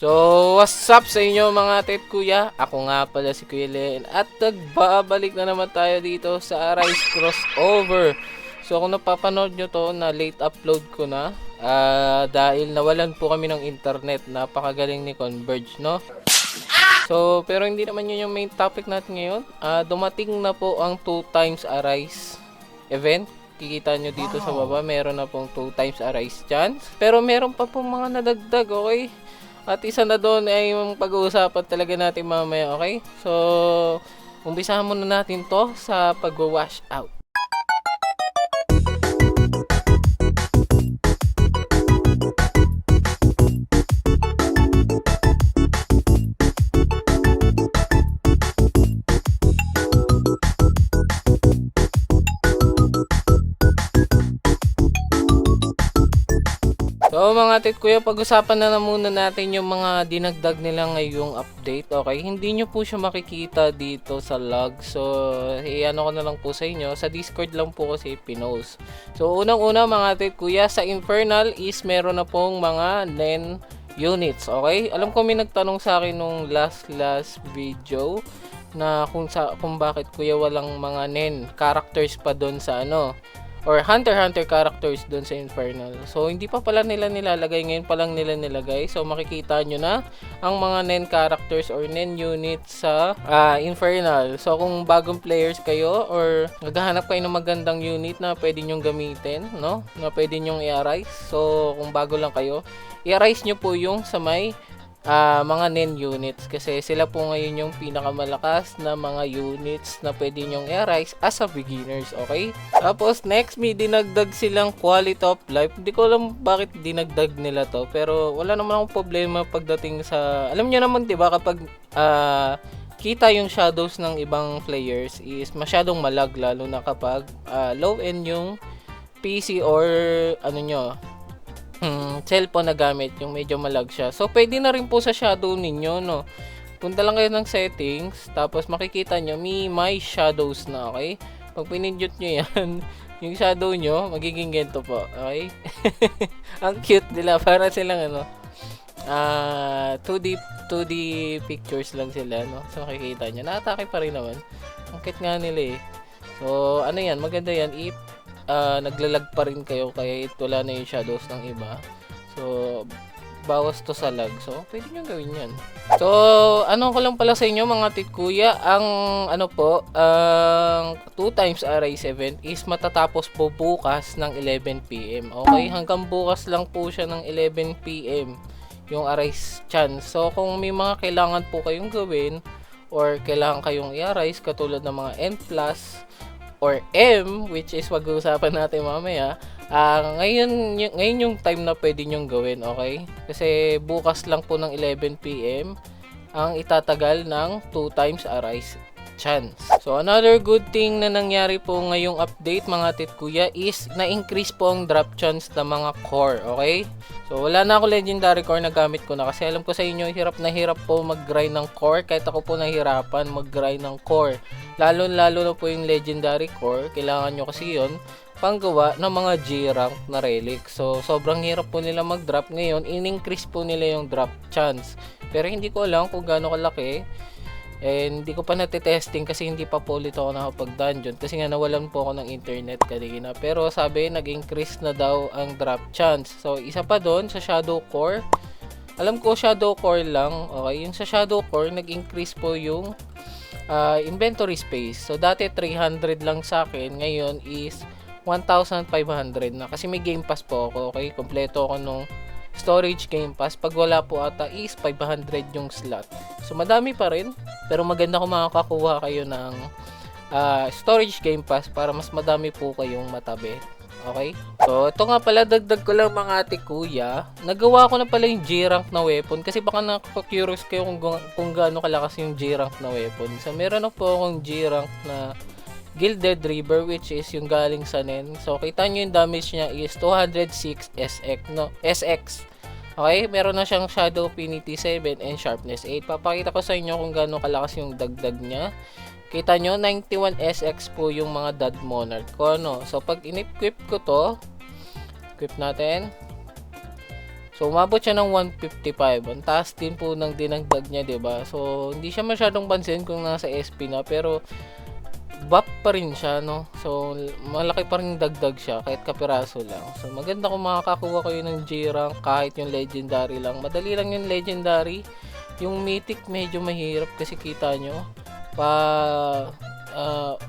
So, what's up sa inyo mga tet kuya? Ako nga pala si Kuya Len at nagbabalik na naman tayo dito sa Arise Crossover. So, kung napapanood nyo to na late upload ko na dahil nawalan po kami ng internet, napakagaling ni Converge, no? So, pero hindi naman yun yung main topic natin ngayon. Dumating na po ang 2 times Arise event. Kikita nyo dito sa baba, meron na pong 2 times Arise chance. Pero meron pa pong mga nadagdag, okay? At isa na doon ay yung pag-uusapan talaga natin mamaya, okay? So, umpisahan muna natin to sa pag-wash out. So mga tit kuya, pag-usapan na muna natin yung mga dinagdag nila ngayong update, okay? Hindi nyo po siya makikita dito sa log. So, i-ano ko na lang po sa inyo. Sa Discord lang po kasi pinost. So, unang-una mga tit kuya, sa Infernal is meron na pong mga NEN units, okay? Alam ko may nagtanong sa akin nung last video na kung bakit kuya walang mga NEN characters pa doon sa ano, or Hunter characters doon sa Infernal. So, hindi pa pala nila nilalagay. Ngayon pa lang nila nilagay. So, makikita nyo na ang mga NEN characters or NEN units sa Infernal. So, kung bagong players kayo or naghahanap kayo ng magandang unit na pwede nyong gamitin, no? Na pwede nyong i-arise. So, kung bago lang kayo, i-arise nyo po yung sa may mga NEN units kasi sila po ngayon yung pinakamalakas na mga units na pwede nyong i-arise as a beginners, okay? Tapos next, may dinagdag silang quality of life. Hindi ko alam bakit dinagdag nila to, pero wala naman akong problema pagdating sa, alam nyo naman diba kapag kita yung shadows ng ibang players is masyadong malag, lalo na kapag low end yung PC or ano nyo, cellphone na gamit, yung medyo malag siya. So, pwede na rin po sa shadow ninyo, no? Punta lang kayo ng settings, tapos makikita nyo, may shadows na, okay? Pag pinindot nyo yan, yung shadow nyo, magiging ganito po, okay? Ang cute nila, para silang ano, 2D pictures lang sila, no? So, makikita nyo, naatake pa rin naman. Ang cute nga nila eh. So, ano yan, maganda yan, if naglalag pa rin kayo kahit wala na yung shadows ng iba. So, bawas to sa lag. So, pwede nyo gawin yan. So, ano ko lang pala sa inyo mga titkuya, ang ano po, ang 2 times Arise event is matatapos po bukas ng 11 PM. Okay, hanggang bukas lang po siya ng 11 PM yung Arise chance. So, kung may mga kailangan po kayong gawin or kailangan kayong i-arise katulad ng mga N+ or M, which is pag-uusapan natin mamaya, ngayon yung time na pwede nyong gawin, okay? Kasi bukas lang po ng 11 PM ang itatagal ng 2 times Arise chance. So, another good thing na nangyari po ngayong update mga titkuya is na-increase po ang drop chance ng mga core, okay? So, wala na ako legendary core na gamit ko na kasi alam ko sa inyo, hirap na hirap po mag-grind ng core. Kahit ako po nahirapan mag-grind ng core. Lalo na po yung legendary core, kailangan nyo kasi yun panggawa ng mga G-rank na relic. So, sobrang hirap po nila mag-drop ngayon. In-increase po nila yung drop chance. Pero hindi ko alam kung gaano kalaki. And hindi ko pa natitesting kasi hindi pa po ulit ako nakapag-dungeon kasi nga nawalan po ako ng internet kanina. Pero sabi, nag-increase na daw ang drop chance. So, isa pa doon sa Shadow Core. Alam ko Shadow Core lang. Okay, yung sa Shadow Core, nag-increase po yung inventory space. So, dati 300 lang sa akin. Ngayon is 1,500 na. Kasi may Game Pass po ako. Okay, kompleto ako nung storage Game Pass. Pag wala po ata is 500 yung slot. So, madami pa rin. Pero maganda kung makakakuha kayo ng storage Game Pass para mas madami po kayong matabi. Okay? So, ito nga pala, dagdag ko lang mga ate kuya. Nagawa ko na pala yung G-rank na weapon. Kasi baka nakaka-curious kayo kung gaano kalakas yung G-rank na weapon. So, meron na po akong G-rank na Gilded Reaver, which is yung galing sa NEN. So, kita nyo yung damage niya is 206 SX, no? SX. Okay, meron na siyang Shadow Affinity 7 and Sharpness 8. Papakita ko sa inyo kung gaano kalakas yung dagdag niya. Kita nyo, 91 SX po yung mga Dad Monarch ko, no? So, pag in-equip ko to, equip natin. So, umabot siya ng 155. Ang taas din po ng dinagdag niya, 'di ba? So, hindi siya masyadong pansin kung nasa SP na, pero buff pa rin siya, no? So, malaki pa rin dagdag siya kahit kapiraso lang. So, maganda kung makakakuha kayo ng G-rank kahit yung legendary lang. Madali lang yung legendary. Yung mythic medyo mahirap kasi kita nyo.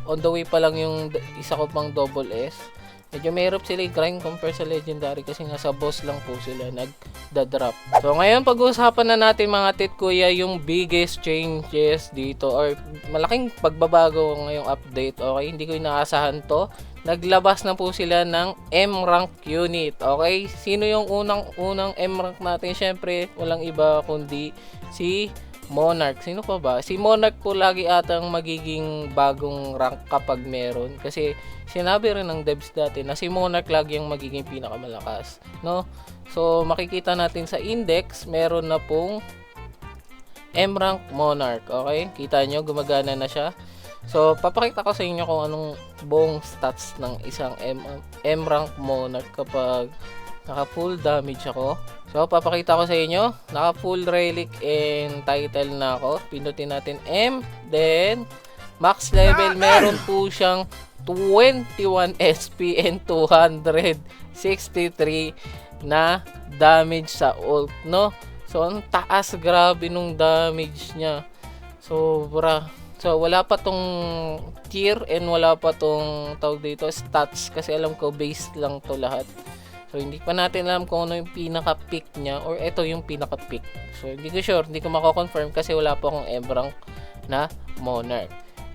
On the way pa lang yung isa ko pang double S. Medyo mahirap sila i-grind compare sa legendary kasi nga sa boss lang po sila nagda-drop. So ngayon pag-uusapan na natin mga tit kuya yung biggest changes dito or malaking pagbabago ngayong update. Okay, hindi ko inaasahan to. Naglabas na po sila ng M-rank unit. Okay, sino yung unang M-rank natin? Syempre walang iba kundi si Monarch. Sino pa ba? Si Monarch po lagi atang magiging bagong rank kapag meron. Kasi sinabi rin ng devs dati na si Monarch lagi ang magiging pinakamalakas, no? So makikita natin sa index, meron na pong M-rank Monarch. Okay? Kita nyo, gumagana na siya. So papakita ko sa inyo kung anong buong stats ng isang M-rank Monarch kapag naka full damage ako. So papakita ko sa inyo, naka full relic and title na ako. Pindutin natin M, then max level, meron po siyang 21 SP and 263 na damage sa ult, no? So ang taas, grabe nung damage niya. Sobra. So wala pa tong tier and wala pa tong tawag dito stats kasi alam ko base lang to lahat. So hindi pa natin alam kung ano yung pinaka-pick niya or ito yung pinaka-pick. So hindi ko sure, hindi ko mako-confirm kasi wala pa akong M-rank na Monarch.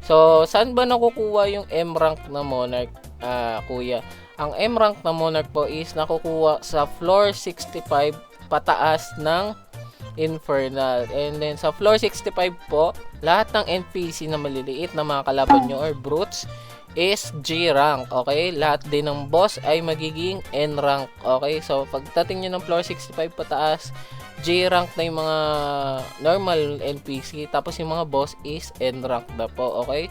So saan ba nakukuha yung M-rank na Monarch, kuya? Ang M-rank na Monarch po is nakukuha sa floor 65 pataas ng Infernal. And then sa floor 65 po, lahat ng NPC na maliliit na mga kalaban nyo or brutes is G-rank, okay? Lahat din ng boss ay magiging N-rank, okay? So, pagdating nyo ng floor 65 pataas, G-rank na yung mga normal NPC, tapos yung mga boss is N-rank na po, okay?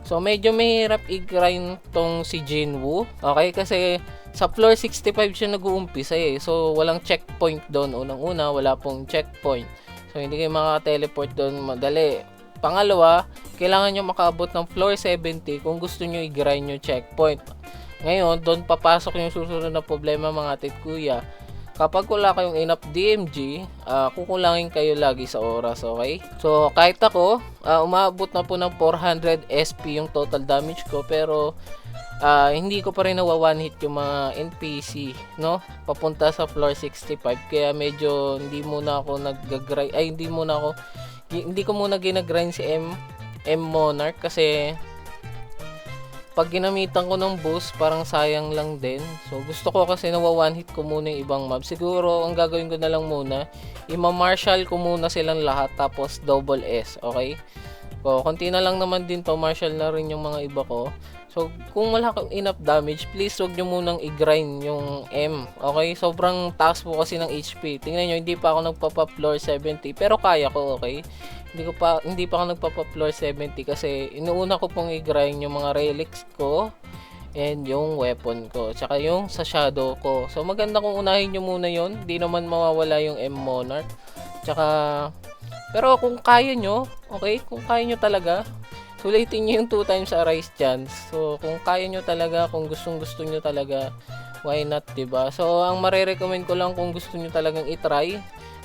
So, medyo mahirap i-grind tong si Jinwoo, okay? Kasi sa floor 65 siya nag-uumpisa eh. So, walang checkpoint doon. Unang-una, wala pong checkpoint. So, hindi kayo makaka-teleport doon madali. Pangalawa, kailangan nyo makaabot ng floor 70 kung gusto nyo i-grind yung checkpoint. Ngayon, doon papasok yung susunod na problema mga tit kuya. Kapag wala kayong enough DMG, kukulangin kayo lagi sa oras, okay? So, kahit ako, umabot na po ng 400 SP yung total damage ko, pero hindi ko pa rin nawa-one hit yung mga NPC, no? Papunta sa floor 65, kaya medyo hindi muna ako nag-grind, hindi ko muna ginagrind si M Monarch kasi pag ginamitan ko ng boost parang sayang lang din. So gusto ko kasi nawa-one hit ko muna yung ibang mob. Siguro ang gagawin ko na lang muna, ima-marshal ko muna silang lahat tapos double S, okay? So konti na lang naman din to, marshal na rin yung mga iba ko. So kung wala kang enough damage, please wag nyo munang i-grind yung M, okay? Sobrang taas po kasi ng HP. Tingnan nyo, hindi pa ako nagpapa-floor 70 pero kaya ko, okay? Hindi pa ako nagpapa-floor 70 kasi inuuna ko pong i-grind yung mga relics ko and yung weapon ko, tsaka yung sa shadow ko. So maganda kung unahin nyo muna yon, hindi naman mawawala yung M Monarch. Tsaka pero kung kaya nyo, okay? Kung kaya nyo talaga, sulitin nyo yung 2 times arise chance. So kung kaya nyo talaga, kung gusto nyo talaga, why not, diba? So ang marerecommend ko lang kung gusto nyo talagang itry,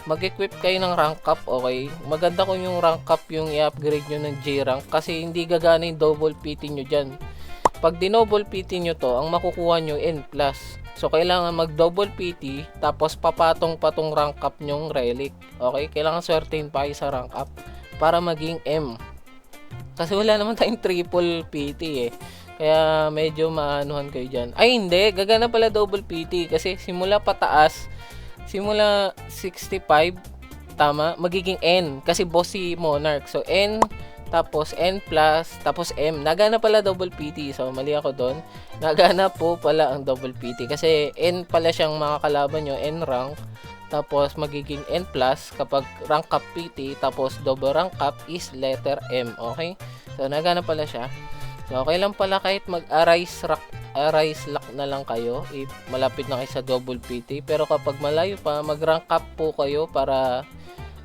mag-equip kayo ng rank up, okay? Maganda kung yung rank up yung i-upgrade nyo ng J-rank kasi hindi gagana yung double PT nyo dyan. Pag dinoble PT nyo to, ang makukuha nyo N+. So kailangan mag-double PT tapos papatong-patong rank up nyong relic, okay? Kailangan swertein pa kayo sa rank up para maging M. Kasi wala naman tayong triple PT eh. Kaya medyo maanuhan kayo dyan. Ay hindi, gagana pala double PT kasi simula pataas, simula 65, tama, magiging N kasi boss si Monarch. So N, tapos N+, tapos M. Nagana pala double PT. So mali ako doon. Nagana po pala ang double PT kasi N pala siyang makakalaban nyo, N rank. Tapos magiging N+ kapag rank up PT, tapos double rank up is letter M, okay? So nagana pala siya. So okay lang pala kahit mag-arise rise lock na lang kayo if malapit na kayo sa double PT. Pero kapag malayo pa, mag-rank up po kayo para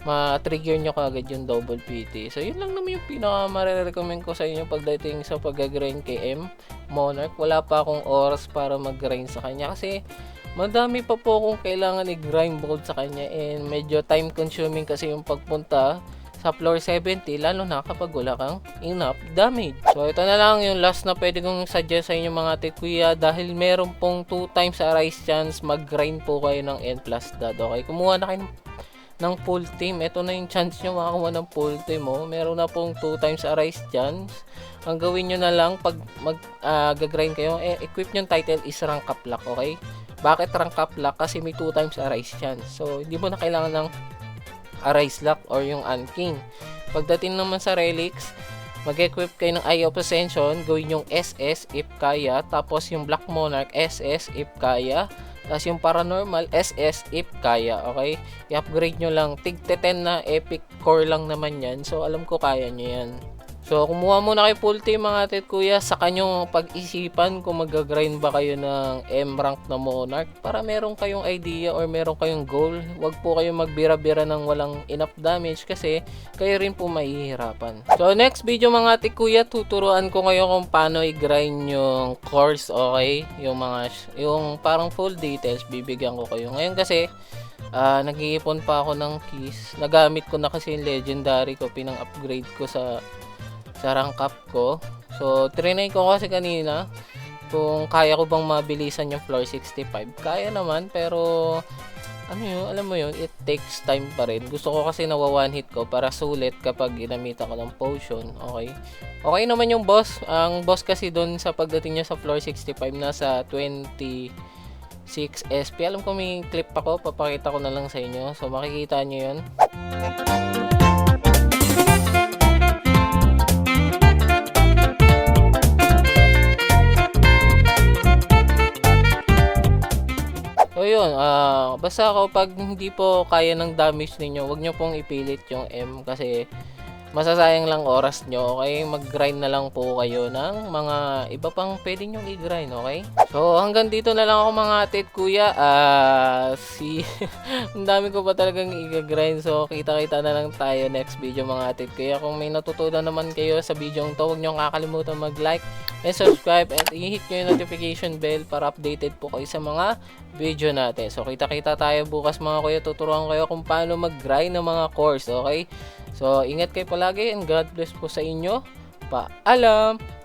ma-trigger nyo kagad yung double PT. So yun lang naman yung pinaka marirecommend ko sa inyo pagdating sa pag-grind kay M Monarch. Wala pa akong oras para mag-grind sa kanya kasi madami pa po akong kailangan i-grind bukod sa kanya, and medyo time consuming kasi yung pagpunta sa floor 70, lalo na kapag wala kang enough damage. So ito na lang yung last na pwede kong suggest sa inyo mga tikuya, dahil meron pong 2 times arise chance, mag-grind po kayo ng N plus dot. Okay, kumuha na kayo ng full team. Ito na yung chance nyo makakuha ng full team. Meron na pong 2 times arise chance. Ang gawin nyo na lang pag mag-grind kayo, equip nyo yung title is rank up lock. Okay, bakit rank up lock? Kasi may 2 times arise chance. So hindi mo na kailangan ng arise lock or yung unking. Pagdating naman sa relics, mag-equip kayo ng Eye of Ascension, gawin yung SS if kaya, tapos yung Black Monarch SS if kaya, tapos yung Paranormal SS if kaya. Okay, i-upgrade nyo lang. Tig 10 na epic core lang naman yan, so alam ko kaya nyo yan. So kumuha muna kayo full team mga tit kuya, sa kanyong pag-isipan kung mag-grind ba kayo ng M rank na Monarch para meron kayong idea or meron kayong goal. Huwag po kayong magbira-bira ng walang enough damage kasi kayo rin po mahihirapan. So next video mga tit kuya, tuturuan ko kayo kung paano i-grind yung course. Okay, yung parang full details bibigyan ko kayo. Ngayon kasi nag-iipon pa ako ng keys. Nagamit ko na kasi yung legendary ko, pinang-upgrade ko sa rank up ko. So trinay ko kasi kanina kung kaya ko bang mabilisan yung floor 65. Kaya naman, pero alam mo yun, it takes time pa rin. Gusto ko kasi nawa one hit ko para sulit kapag ginamitan ko ng potion. Okay naman yung boss. Ang boss kasi doon sa pagdating niya sa floor 65 nasa 26 SP. Alam ko may clip ako, papakita ko na lang sa inyo. So makikita nyo yun. So yun, basta kapag hindi po kaya ng damage ninyo, wag nyo pong ipilit yung M kasi masasayang lang oras nyo. Okay, mag-grind na lang po kayo ng mga iba pang pwede nyo i-grind. Okay, so hanggang dito na lang ako mga tit kuya. Ang dami ko pa talagang i-grind, so kita-kita na lang tayo next video mga tit kuya. Kung may natutunan naman kayo sa video to, huwag nyo kakalimutan mag-like and subscribe at i-hit nyo yung notification bell para updated po kayo sa mga video natin. So kita-kita tayo bukas mga kuya, tuturuan kayo kung paano mag-grind ng mga course. Okay, so ingat kayo palagi and God bless po sa inyo. Paalam!